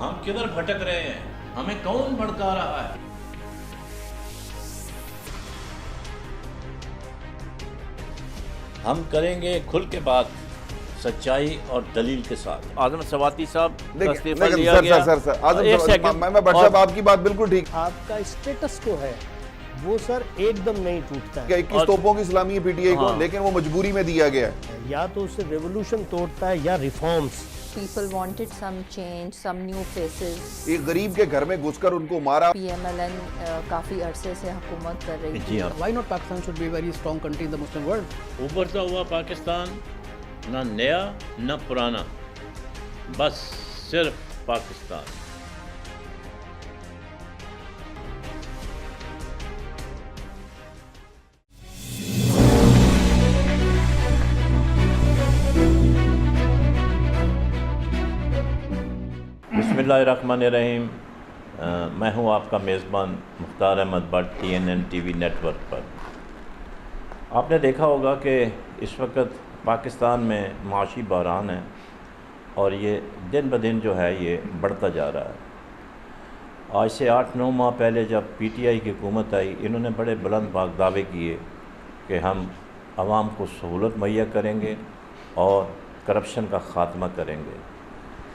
ہم کدھر بھٹک رہے ہیں؟ ہمیں کون بھڑکا رہا ہے؟ ہم کریں گے کھل کے بات، سچائی اور دلیل کے ساتھ۔ اعظم سواتی صاحب کا استعفیٰ لیا گیا۔ سر اعظم میں بٹ صاحب آپ کی بات بالکل ٹھیک۔ آپ کا اسٹیٹس کو ہے وہ سر ایک دم نہیں ٹوٹتا ہے۔ 21 توپوں کی سلامی ہے پی ٹی آئی کو، لیکن وہ مجبوری میں دیا گیا ہے۔ یا تو اسے ریولوشن توڑتا ہے یا reforms. People wanted some change, some new faces. ایک غریب کے گھر میں گھس کر ان کو مارا۔ PMLN کافی عرصے سے حکومت کر رہی تھی۔ Why not Pakistan should be a very strong country in the Muslim world? ابھرتا ہوا پاکستان، نہ نیا نہ پرانا، بس صرف پاکستان۔ بسم اللہ الرحمن الرحیم۔ میں ہوں آپ کا میزبان Mukhtar Ahmed Butt, TNN T V network پر۔ آپ نے دیکھا ہوگا کہ اس وقت پاکستان میں معاشی بحران ہے اور یہ دن بدن جو ہے یہ بڑھتا جا رہا ہے۔ آج سے 8-9 ماہ پہلے جب PTI کی حکومت آئی، انہوں نے بڑے بلند بھاگ دعوے کیے کہ ہم عوام کو سہولت مہیا کریں گے اور کرپشن کا خاتمہ کریں گے۔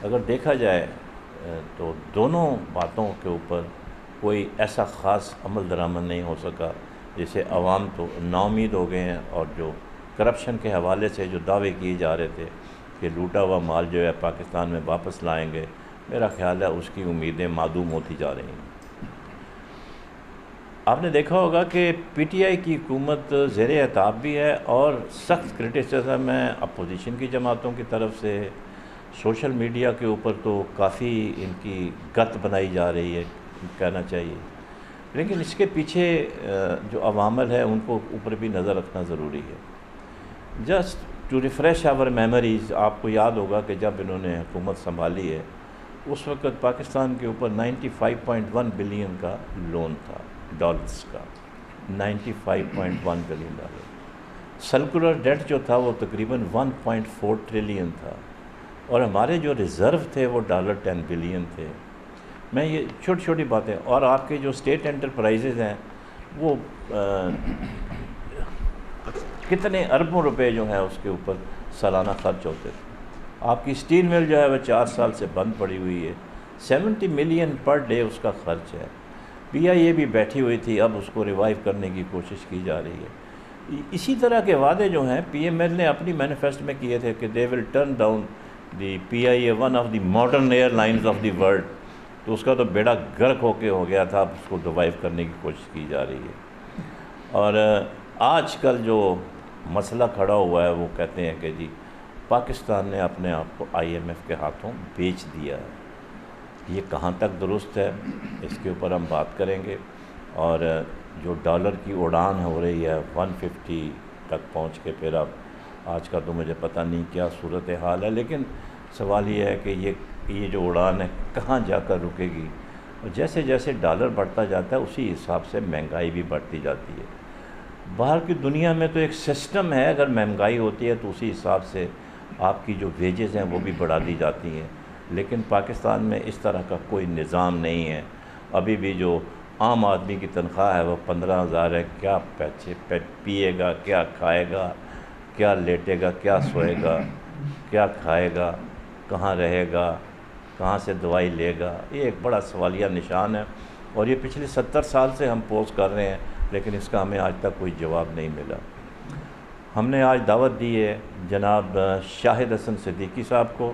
اگر دیکھا جائے تو دونوں باتوں کے اوپر کوئی ایسا خاص عمل درآمد نہیں ہو سکا، جسے عوام تو ناامید ہو گئے ہیں، اور جو کرپشن کے حوالے سے جو دعوے کیے جا رہے تھے کہ لوٹا ہوا مال جو ہے پاکستان میں واپس لائیں گے، میرا خیال ہے اس کی امیدیں معدوم ہوتی جا رہی ہیں۔ آپ نے دیکھا ہوگا کہ PTI کی حکومت زیر اعتاب بھی ہے اور سخت کرٹیسزم ہے اپوزیشن کی جماعتوں کی طرف سے۔ سوشل میڈیا کے اوپر تو کافی ان کی گت بنائی جا رہی ہے کہنا چاہیے، لیکن اس کے پیچھے جو عوامل ہے ان کو اوپر بھی نظر رکھنا ضروری ہے۔ Just to refresh our memories, آپ کو یاد ہوگا کہ جب انہوں نے حکومت سنبھالی ہے اس وقت پاکستان کے اوپر 95.1 بلین کا لون تھا، ڈالرز کا، 95.1 بلین ڈالر۔ سرکولر ڈیٹ جو تھا وہ تقریباً 1.4 ٹریلین تھا، اور ہمارے جو ریزرو تھے وہ $10 بلین تھے۔ میں یہ چھوٹی چھوٹی باتیں، اور آپ کے جو اسٹیٹ انٹرپرائزز ہیں وہ کتنے اربوں روپے جو ہیں اس کے اوپر سالانہ خرچ ہوتے تھے۔ آپ کی اسٹیل مل جو ہے وہ 4 سال سے بند پڑی ہوئی ہے، 70 ملین پر ڈے اس کا خرچ ہے۔ PIA بھی بیٹھی ہوئی تھی، اب اس کو ریوائیو کرنے کی کوشش کی جا رہی ہے۔ اسی طرح کے وعدے جو ہیں PML نے اپنی مینیفیسٹو میں کیے تھے کہ they will turn down the PIA one of the modern airlines of the world, تو اس کا تو بیڑا غرق ہو کے ہو گیا تھا، اب اس کو ریوائیو کرنے کی کوشش کی جا رہی ہے۔ اور آج کل جو مسئلہ کھڑا ہوا ہے وہ کہتے ہیں کہ جی پاکستان نے اپنے آپ کو IMF کے ہاتھوں بیچ دیا ہے۔ یہ کہاں تک درست ہے اس کے اوپر ہم بات کریں گے، اور جو ڈالر کی اڑان ہو رہی ہے 150 تک پہنچ کے، پھر اب آج کا تو مجھے پتہ نہیں کیا صورتحال ہے، لیکن سوال یہ ہے کہ یہ جو اڑان ہے کہاں جا کر رکے گی، اور جیسے جیسے ڈالر بڑھتا جاتا ہے اسی حساب سے مہنگائی بھی بڑھتی جاتی ہے۔ باہر کی دنیا میں تو ایک سسٹم ہے، اگر مہنگائی ہوتی ہے تو اسی حساب سے آپ کی جو ویجز ہیں وہ بھی بڑھا دی جاتی ہیں، لیکن پاکستان میں اس طرح کا کوئی نظام نہیں ہے۔ ابھی بھی جو عام آدمی کی تنخواہ ہے وہ 15,000 ہے، کیا پیے گا، کیا کھائے گا، کیا لیٹے گا، کیا سوئے گا، کیا کھائے گا، کہاں رہے گا، کہاں سے دوائی لے گا، یہ ایک بڑا سوالیہ نشان ہے، اور یہ پچھلے 70 سال سے ہم پوز کر رہے ہیں، لیکن اس کا ہمیں آج تک کوئی جواب نہیں ملا۔ ہم نے آج دعوت دی ہے جناب شاہد حسن صدیقی صاحب کو،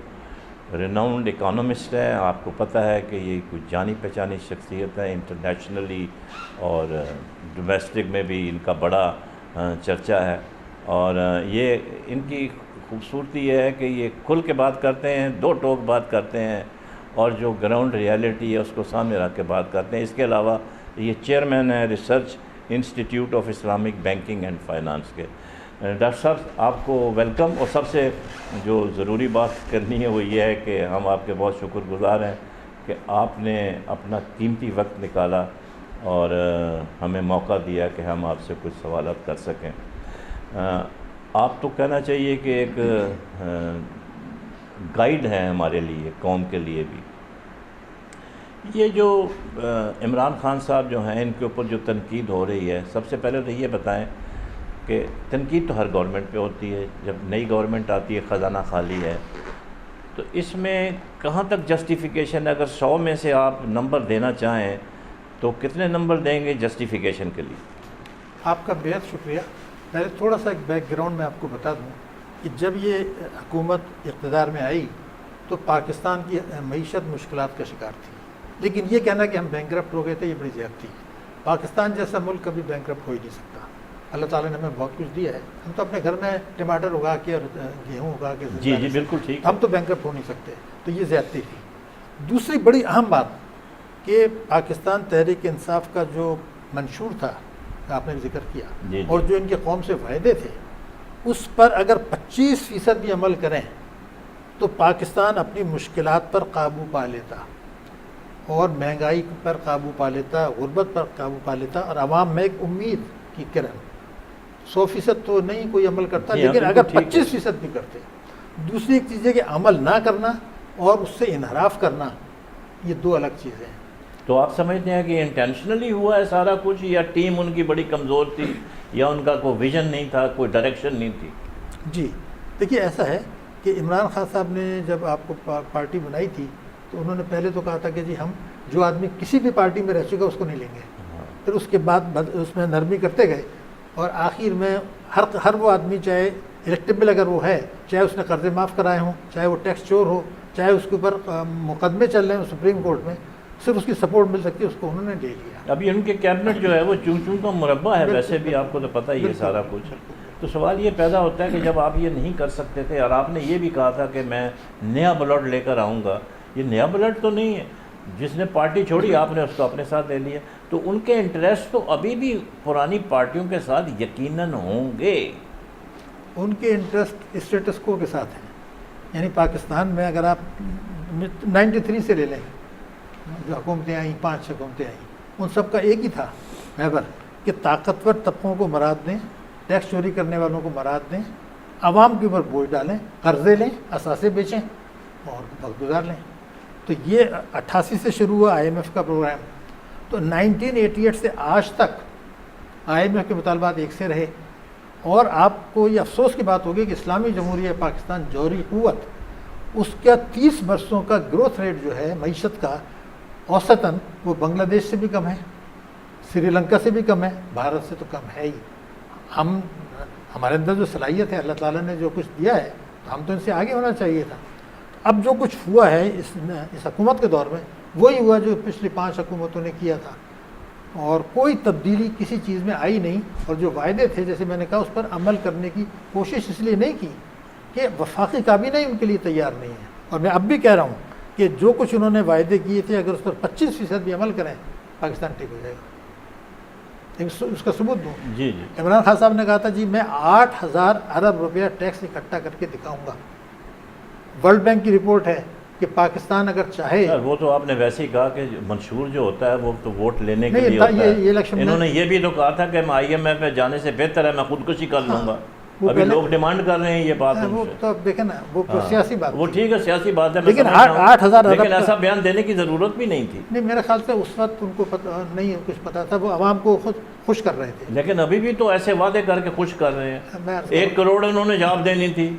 ریناؤنڈ اکانومسٹ ہے، آپ کو پتہ ہے کہ یہ کچھ جانی پہچانی شخصیت ہے، انٹرنیشنلی اور ڈومیسٹک میں بھی ان کا بڑا چرچا ہے، اور یہ ان کی خوبصورتی یہ ہے کہ یہ کھل کے بات کرتے ہیں، دو ٹوک بات کرتے ہیں، اور جو گراؤنڈ ریالٹی ہے اس کو سامنے رکھ کے بات کرتے ہیں۔ اس کے علاوہ یہ چیئرمین ہے research institute of Islamic banking and finance کے۔ ڈاکٹر صاحب آپ کو ویلکم، اور سب سے جو ضروری بات کرنی ہے وہ یہ ہے کہ ہم آپ کے بہت شکر گزار ہیں کہ آپ نے اپنا قیمتی وقت نکالا اور ہمیں موقع دیا کہ ہم آپ سے کچھ سوالات کر سکیں۔ آپ تو کہنا چاہیے کہ ایک گائیڈ ہیں ہمارے لیے، قوم کے لیے بھی، یہ جو عمران خان صاحب جو ہیں ان کے اوپر جو تنقید ہو رہی ہے، سب سے پہلے تو یہ بتائیں کہ تنقید تو ہر گورنمنٹ پہ ہوتی ہے، جب نئی گورنمنٹ آتی ہے خزانہ خالی ہے، تو اس میں کہاں تک جسٹیفیکیشن ہے؟ اگر 100 میں سے آپ نمبر دینا چاہیں تو کتنے نمبر دیں گے جسٹیفیکیشن کے لیے؟ آپ کا بہت شکریہ. پہلے تھوڑا سا ایک بیک گراؤنڈ میں آپ کو بتا دوں کہ جب یہ حکومت اقتدار میں آئی تو پاکستان کی معیشت مشکلات کا شکار تھی، لیکن یہ کہنا کہ ہم بینکرپٹ ہو گئے تھے یہ بڑی زیادتی ہے. پاکستان جیسا ملک کبھی بینکرپٹ ہو ہی نہیں سکتا. اللہ تعالیٰ نے ہمیں بہت کچھ دیا ہے. ہم تو اپنے گھر میں ٹماٹر اگا کے اور گیہوں اگا کے جی بالکل ٹھیک. ہم تو بینکرپٹ ہو نہیں سکتے. تو یہ زیادتی تھی. دوسری بڑی اہم بات کہ پاکستان تحریک انصاف کا جو منشور تھا آپ نے ذکر کیا اور جو ان کے قوم سے وعدے تھے اس پر اگر 25% بھی عمل کریں تو پاکستان اپنی مشکلات پر قابو پا لیتا اور مہنگائی پر قابو پا لیتا، غربت پر قابو پا لیتا اور عوام میں ایک امید کی کرن. 100% تو نہیں کوئی عمل کرتا لیکن اگر 25% بھی کرتے. دوسری ایک چیز ہے کہ عمل نہ کرنا اور اس سے انحراف کرنا، یہ دو الگ چیزیں ہیں. تو آپ سمجھتے ہیں کہ انٹینشنلی ہوا ہے سارا کچھ، یا ٹیم ان کی بڑی کمزور تھی، یا ان کا کوئی ویژن نہیں تھا، کوئی ڈائریکشن نہیں تھی؟ جی دیکھیے ایسا ہے کہ عمران خان صاحب نے جب آپ کو پارٹی بنائی تھی تو انہوں نے پہلے تو کہا تھا کہ جی ہم جو آدمی کسی بھی پارٹی میں رہ چکا اس کو نہیں لیں گے. پھر اس کے بعد اس میں نرمی کرتے گئے اور آخر میں ہر وہ آدمی چاہے الیکٹیبل اگر وہ ہے، چاہے اس نے قرضے معاف کرائے ہوں، چاہے وہ ٹیکس چور ہو، چاہے اس کے اوپر مقدمے چل رہے ہیں سپریم کورٹ میں، صرف اس کی سپورٹ مل سکتی ہے، اس کو انہوں نے لے لیا. ابھی ان کے کیبنٹ جو ہے وہ چون چون کا مربع ہے. ویسے بھی آپ کو تو پتہ ہی ہے سارا کچھ. تو سوال یہ پیدا ہوتا ہے کہ جب آپ یہ نہیں کر سکتے تھے اور آپ نے یہ بھی کہا تھا کہ میں نیا بلڈ لے کر آؤں گا، یہ نیا بلڈ تو نہیں ہے. جس نے پارٹی چھوڑی آپ نے اس کو اپنے ساتھ لے لیا. تو ان کے انٹرسٹ تو ابھی بھی پرانی پارٹیوں کے ساتھ یقیناً ہوں گے. ان کے انٹرسٹ اسٹیٹس کو کے ساتھ ہیں. یعنی پاکستان میں اگر آپ 93 سے لے لیں جو حکومتیں آئیں، 5 حکومتیں آئیں، ان سب کا ایک ہی تھا محور کہ طاقتور طبقوں کو مراد دیں، ٹیکس چوری کرنے والوں کو مراد دیں، عوام کے اوپر بوجھ ڈالیں، قرضے لیں، اثاثے بیچیں اور وقت گزار لیں. تو یہ 88 سے شروع ہوا IMF کا پروگرام. تو 1988 سے آج تک IMF کے مطالبات ایک سے رہے. اور آپ کو یہ افسوس کی بات ہوگی کہ اسلامی جمہوریہ پاکستان جوہری قوت، اس کا 30 برسوں کا گروتھ ریٹ جو ہے معیشت کا اوسطاً وہ بنگلہ دیش سے بھی کم ہے، سری لنکا سے بھی کم ہے، بھارت سے تو کم ہے ہی. ہمارے اندر جو صلاحیت ہے اللہ تعالیٰ نے جو کچھ دیا ہے تو ہم تو ان سے آگے ہونا چاہیے تھا. اب جو کچھ ہوا ہے اس حکومت کے دور میں وہی ہوا جو پچھلی 5 حکومتوں نے کیا تھا، اور کوئی تبدیلی کسی چیز میں آئی نہیں. اور جو وعدے تھے جیسے میں نے کہا اس پر عمل کرنے کی کوشش اس لیے نہیں کی کہ وفاقی کابینہ ہی ان کے لیے تیار نہیں ہے. اور میں اب بھی کہہ رہا ہوں کہ جو کچھ انہوں نے وعدے کیے تھے اگر اس پر 25% بھی عمل کریں پاکستان ٹھیک ہو جائے گا. اس کا ثبوت دوں. جی عمران خان صاحب نے کہا تھا جی میں 8000 ارب روپیہ ٹیکس اکٹھا کر کے دکھاؤں گا. ورلڈ بینک کی رپورٹ ہے کہ پاکستان اگر چاہے، وہ تو آپ نے ویسے ہی کہا کہ منشور جو ہوتا ہے وہ تو ووٹ لینے کے لیے نہیں ہوتا ہے. یہ الیکشن انہوں نے یہ بھی تو کہا تھا کہ میں IMF میں جانے سے بہتر ہے میں خودکشی کر لوں گا. ابھی لوگ ڈیمانڈ کر رہے ہیں یہ بات. وہ تو دیکھیں نا وہ سیاسی بات، وہ ٹھیک ہے سیاسی بات ہے، لیکن 8000 لیکن ایسا بیان دینے کی ضرورت بھی نہیں تھی. نہیں میرے خیال سے اس وقت ان کو نہیں کچھ پتا تھا، وہ عوام کو خود خوش کر رہے تھے. لیکن ابھی بھی تو ایسے وعدے کر کے خوش کر رہے ہیں. 1 کروڑ انہوں نے جاب دینی تھی.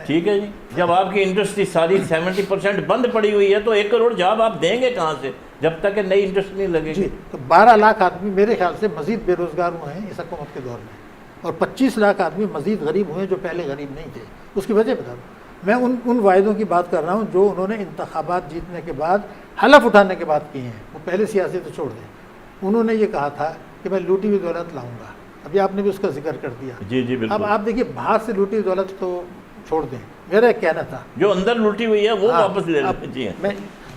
ٹھیک ہے جی، جب آپ کی انڈسٹری ساری 70% بند پڑی ہوئی ہے تو 1 کروڑ جاب آپ دیں گے کہاں سے جب تک کہ نئی انڈسٹری نہیں لگے گی. تو 12 لاکھ آدمی میرے خیال سے مزید بے روزگار ہوئے ہیں اس حکومت کے دور میں، اور 25 لاکھ آدمی مزید غریب ہوئے جو پہلے غریب نہیں تھے. اس کی وجہ بتا دوں، میں ان وعدوں کی بات کر رہا ہوں جو انہوں نے انتخابات جیتنے کے بعد حلف اٹھانے کے بعد کیے ہیں. وہ پہلے سیاسی تو چھوڑ دیں. انہوں نے یہ کہا تھا کہ میں لوٹی ہوئی دولت لاؤں گا. ابھی آپ نے بھی اس کا ذکر کر دیا. جی بالکل. اب آپ دیکھیے باہر سے لوٹی ہوئی دولت تو چھوڑ دیں، میرا ایک کہنا تھا جو اندر لوٹی ہوئی ہے وہ واپس لے لیں. جی میں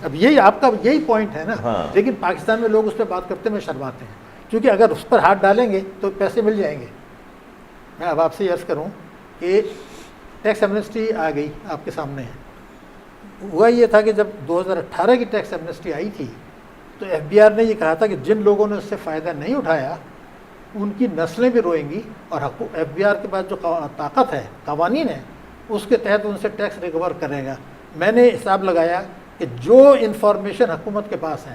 اب یہی آپ کا یہی پوائنٹ ہے نا. لیکن پاکستان میں لوگ اس پہ بات کرتے میں شرماتے ہیں کیونکہ اگر اس پر ہاتھ ڈالیں گے تو پیسے مل جائیں گے. میں اب آپ سے عرض کروں کہ ٹیکس ایمنسٹی آ گئی آپ کے سامنے ہے. ہوا یہ تھا کہ جب 2018 کی ٹیکس ایمنسٹی آئی تھی تو FBR نے یہ کہا تھا کہ جن لوگوں نے اس سے فائدہ نہیں اٹھایا ان کی نسلیں بھی روئیں گی، اور FBR کے پاس جو طاقت ہے، قوانین ہے، اس کے تحت ان سے ٹیکس ریکور کرے گا. میں نے حساب لگایا کہ جو انفارمیشن حکومت کے پاس ہیں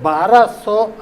1200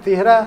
13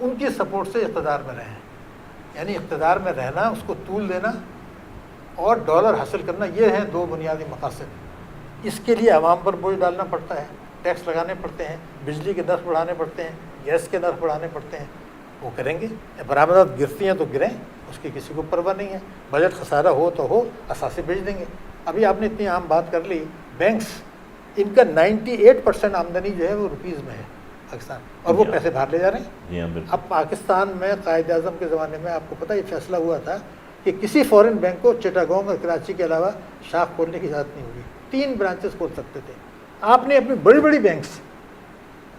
ان کی سپورٹ سے اقتدار میں رہے ہیں. یعنی اقتدار میں رہنا، اس کو طول دینا اور ڈالر حاصل کرنا، یہ ہیں دو بنیادی مقاصد. اس کے لیے عوام پر بوجھ ڈالنا پڑتا ہے، ٹیکس لگانے پڑتے ہیں، بجلی کے نرخ بڑھانے پڑتے ہیں، گیس کے نرخ بڑھانے پڑتے ہیں. وہ کریں گے. برآمدات گرتی ہیں تو گریں، اس کی کسی کو پرواہ نہیں ہے. بجٹ خسارہ ہو تو ہو، اثاثے بیچ دیں گے. ابھی آپ نے اتنی عام بات کر لی، بینکس ان کا 98% آمدنی جو ہے وہ روپیز میں ہے پاکستان، اور وہ پیسے باہر لے جا رہے ہیں. جی ہاں بالکل. اب پاکستان میں قائد اعظم کے زمانے میں آپ کو پتہ یہ فیصلہ ہوا تھا کہ کسی فورن بینک کو چٹاگانگ اور کراچی کے علاوہ شاخ کھولنے کی اجازت نہیں ہوگی. 3 برانچز کھول سکتے تھے. آپ نے اپنی بڑی بڑی بینکس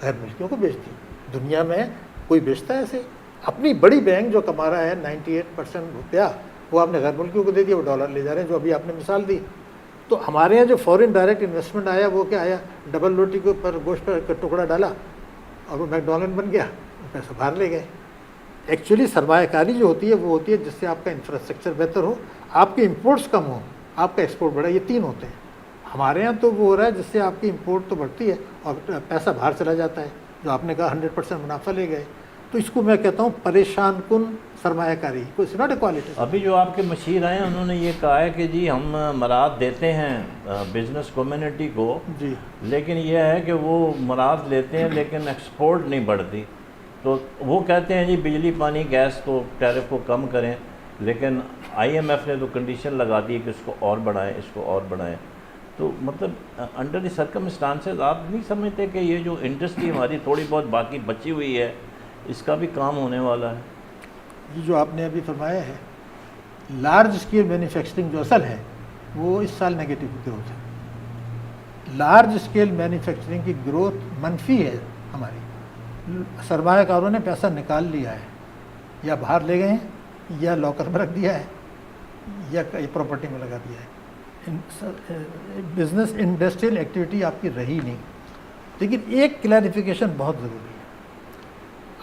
غیر ملکیوں کو بیچ دی. دنیا میں کوئی بیچتا ہے ایسے؟ اپنی بڑی بینک جو کما رہا ہے 98% روپیہ، وہ آپ نے غیر ملکیوں کو دے دیا، وہ ڈالر لے جا رہے ہیں، جو ابھی آپ نے مثال دی. تو ہمارے یہاں جو فورن ڈائریکٹ انویسٹمنٹ آیا وہ کیا آیا؟ ڈبل روٹی کے اوپر گوشت کا ٹکڑا ڈالا اور وہ میک ڈونلڈ بن گیا، پیسہ باہر لے گئے. ایکچولی سرمایہ کاری جو ہوتی ہے وہ ہوتی ہے جس سے آپ کا انفراسٹرکچر بہتر ہو، آپ کے امپورٹس کم ہوں، آپ کا ایکسپورٹ بڑھے. یہ 3 ہوتے ہیں. ہمارے ہاں تو وہ ہو رہا ہے جس سے آپ کی امپورٹ تو بڑھتی ہے اور پیسہ باہر چلا جاتا ہے، جو آپ نے کہا 100% منافع لے گئے. تو اس کو میں کہتا ہوں پریشان کن سرمایہ کاری. کوئی ناٹ اکوالٹی. ابھی جو آپ کے مشیر آئے ہیں انہوں نے یہ کہا ہے کہ جی ہم مراد دیتے ہیں بزنس کمیونٹی کو، جی لیکن یہ ہے کہ وہ مراد لیتے ہیں لیکن ایکسپورٹ نہیں بڑھتی. تو وہ کہتے ہیں جی بجلی پانی گیس کو ٹیرف کو کم کریں، لیکن IMF نے تو کنڈیشن لگا دی کہ اس کو اور بڑھائیں، اس کو اور بڑھائیں. تو مطلب انڈر دی سرکمسٹانسز آپ نہیں سمجھتے کہ یہ جو انڈسٹری ہماری تھوڑی بہت باقی بچی ہوئی ہے اس کا بھی کام ہونے والا ہے؟ یہ جو آپ نے ابھی فرمایا ہے، لارج اسکیل مینوفیکچرنگ جو اصل ہے وہ اس سال نیگیٹو گروتھ ہے. لارج اسکیل مینوفیکچرنگ کی گروتھ منفی ہے ہماری. سرمایہ کاروں نے پیسہ نکال لیا ہے، یا باہر لے گئے ہیں، یا لاکر میں رکھ دیا ہے، یا پراپرٹی میں لگا دیا ہے. بزنس انڈسٹریل ایکٹیویٹی آپ کی رہی نہیں. لیکن ایک کلیریفیکیشن بہت ضروری ہے.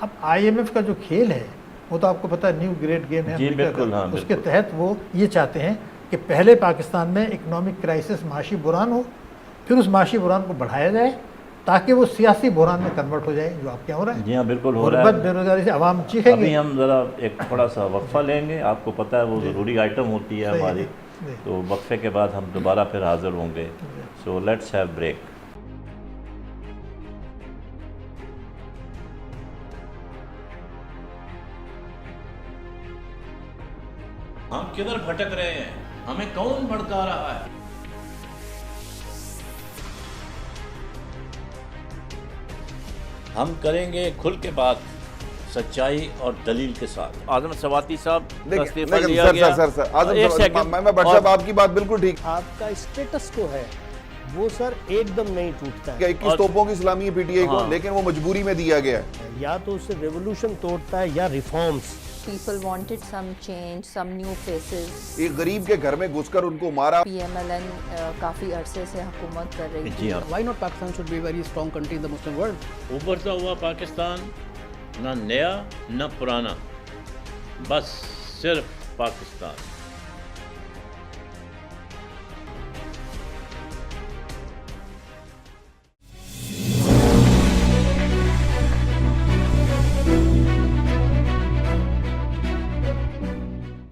اب IMF کا جو کھیل ہے وہ تو آپ کو پتہ ہے نیو گریٹ گیم ہے جی امریکہ بالکل. کا. ہاں اس کے بالکل. تحت وہ یہ چاہتے ہیں کہ پہلے پاکستان میں اکنامک کرائسس، معاشی بحران ہو، پھر اس معاشی بحران کو بڑھایا جائے تاکہ وہ سیاسی بحران میں کنورٹ ہو جائے، جو آپ کے ہو رہا ہے. جی ہاں بالکل ہو رہا غربت، ہے. بے روزگاری سے عوام چیخیں گے. ابھی ہم ذرا ایک تھوڑا سا وقفہ لیں گے. آپ کو پتہ ہے وہ ضروری آئٹم ہوتی ہے صحیح ہے. ہماری. جی. تو وقفے کے بعد ہم دوبارہ پھر حاضر ہوں گے. So let's have break. ہم کدھر بھٹک رہے ہیں؟ ہمیں کون بھڑکا رہا ہے؟ ہم کریں گے کھل کے بات، سچائی اور دلیل کے ساتھ. اعظم سواتی صاحب کا استعفیٰ لیا گیا. میں بٹ صاحب آپ کی بات بالکل ٹھیک. آپ کا اسٹیٹس کو ہے وہ سر ایک دم نہیں ٹوٹتا ہے. 21 توپوں کی سلامی ہے PTI کو، لیکن وہ مجبوری میں دیا گیا ہے. یا تو اسے ریولوشن توڑتا ہے یا reforms. People wanted some change, some new faces. ایک غریب کے گھر میں گھس کر ان کو مارا. PMLN کافی عرصے سے حکومت کر رہی تھی. جی ہاں. Why not Pakistan should be a very strong country in the Muslim world? ابھرتا ہوا پاکستان، نہ نیا نہ پرانا، بس صرف پاکستان.